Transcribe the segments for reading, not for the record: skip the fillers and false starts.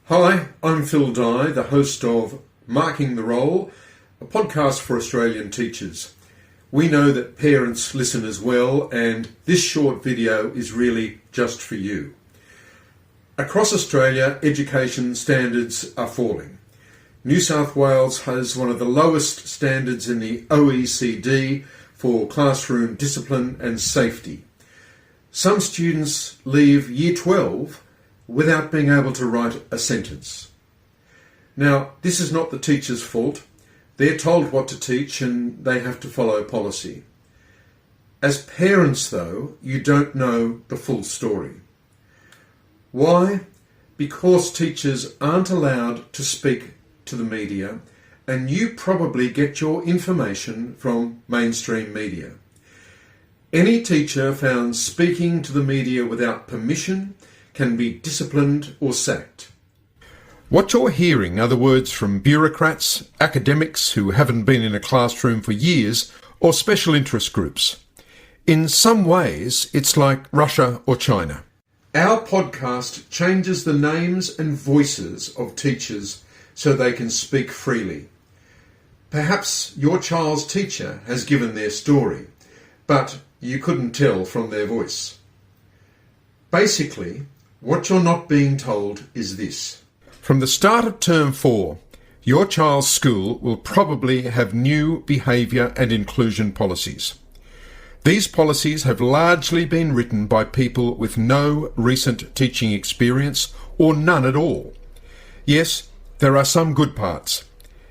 Hi, I'm Phil Dye, the host of Marking the Role, a podcast for Australian teachers. We know that parents listen as well, and this short video is really just for you. Across Australia, education standards are falling. New South Wales has one of the lowest standards in the OECD for classroom discipline and safety. Some students leave Year 12 without being able to write a sentence. Now, this is not the teacher's fault. They're told what to teach and they have to follow policy. As parents, though, you don't know the full story. Why? Because teachers aren't allowed to speak to the media, and you probably get your information from mainstream media. Any teacher found speaking to the media without permission can be disciplined or sacked. What you're hearing are the words from bureaucrats, academics who haven't been in a classroom for years, or special interest groups. In some ways, it's like Russia or China. Our podcast changes the names and voices of teachers so they can speak freely. Perhaps your child's teacher has given their story, but you couldn't tell from their voice. Basically, what you're not being told is this. From the start of Term 4, your child's school will probably have new behaviour and inclusion policies. These policies have largely been written by people with no recent teaching experience or none at all. Yes, there are some good parts,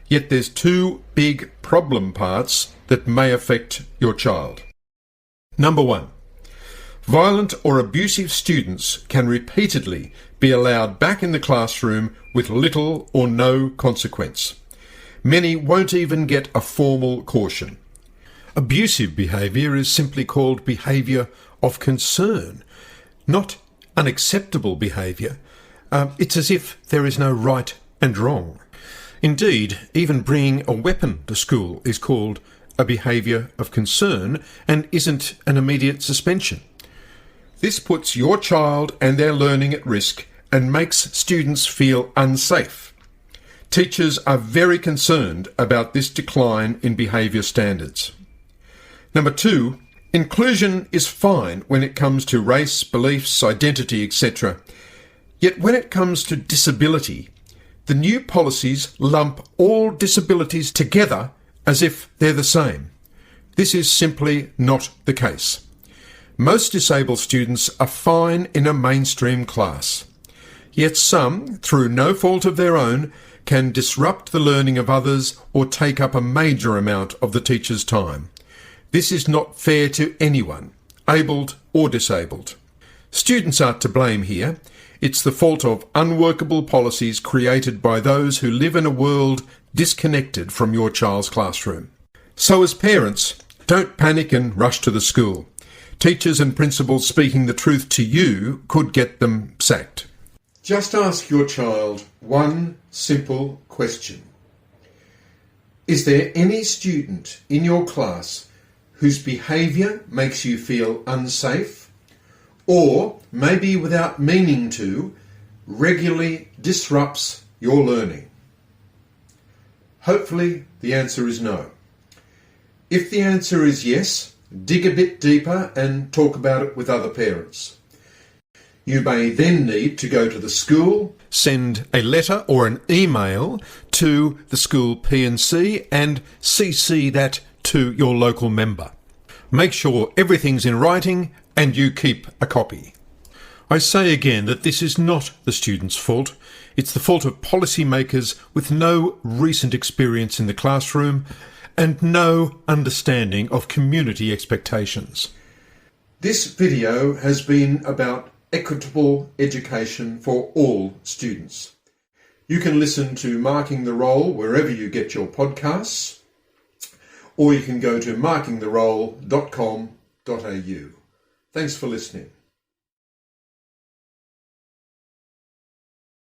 yet there's two big problem parts that may affect your child. Number 1. Violent or abusive students can repeatedly be allowed back in the classroom with little or no consequence. Many won't even get a formal caution. Abusive behaviour is simply called behaviour of concern, not unacceptable behaviour. It's as if there is no right and wrong. Indeed, even bringing a weapon to school is called a behaviour of concern and isn't an immediate suspension. This puts your child and their learning at risk and makes students feel unsafe. Teachers are very concerned about this decline in behaviour standards. Number 2, inclusion is fine when it comes to race, beliefs, identity, etc. Yet when it comes to disability, the new policies lump all disabilities together as if they're the same. This is simply not the case. Most disabled students are fine in a mainstream class. Yet some, through no fault of their own, can disrupt the learning of others or take up a major amount of the teacher's time. This is not fair to anyone, abled or disabled. Students aren't to blame here. It's the fault of unworkable policies created by those who live in a world disconnected from your child's classroom. So as parents, don't panic and rush to the school. Teachers and principals speaking the truth to you could get them sacked. Just ask your child one simple question. Is there any student in your class whose behaviour makes you feel unsafe, or maybe without meaning to, regularly disrupts your learning? Hopefully the answer is no. If the answer is yes, dig a bit deeper and talk about it with other parents. You may then need to go to the school, send a letter or an email to the school P&C and CC that to your local member. Make sure everything's in writing and you keep a copy. I say again that this is not the student's fault. It's the fault of policymakers with no recent experience in the classroom and no understanding of community expectations. This video has been about equitable education for all students. You can listen to Marking the Role wherever you get your podcasts, or you can go to markingtherole.com.au. Thanks for listening.